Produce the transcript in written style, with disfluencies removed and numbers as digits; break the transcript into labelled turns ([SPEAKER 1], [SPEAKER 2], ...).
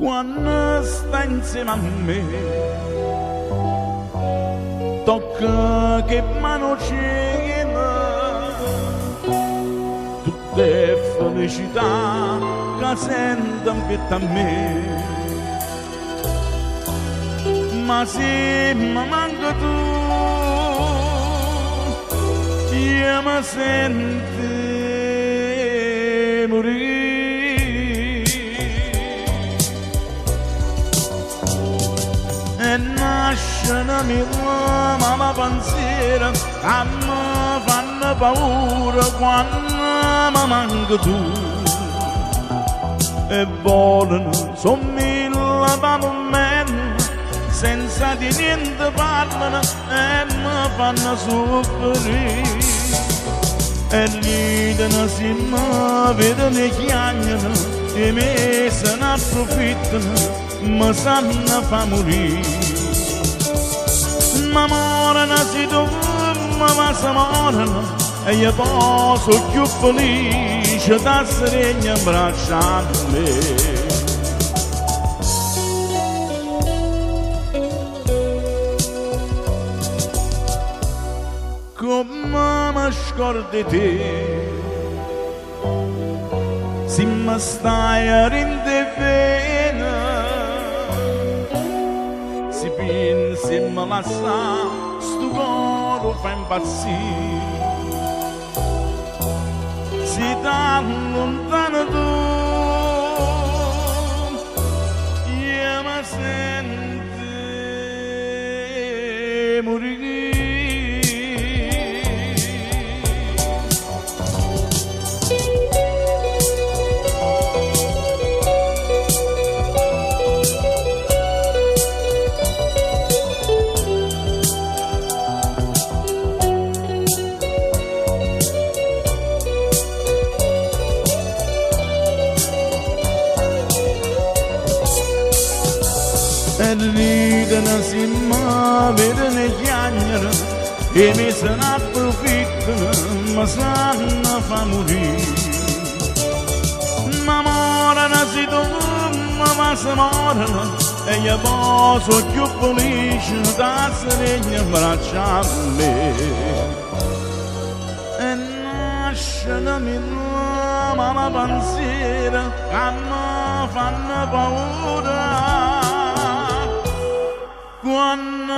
[SPEAKER 1] quando sta insieme a me, tocca che mano cena, tutte felicità che sento in vita a me. Ma se mi manca tu, io mi sento morire. E nasce una mia mamma pensiero, a me fanno paura quando mi manca tu. E vogliono sommiglia da momento, senza di niente parlano e mi fanno soffrire. E ridano se mi vedono chiagnano e me se ne approfittano, mi sanno fa morire. Ma morano se tu ma se morano e io posso più felice da serena in braccia a me. Come mi scordi te, se mi stai a rendere pena, se pensi mi lascia, sto cuore fa impazzire. Se da lontano tu, io mi sento morire. E ridano se mi vedono chiagnare e mi se ne approfittano, mi sanno fa morire. Ma morano se tu ma se morano e io posso più felice da serena in braccia a me. E nasce la mia mamma pensiero che mi fanno paura quando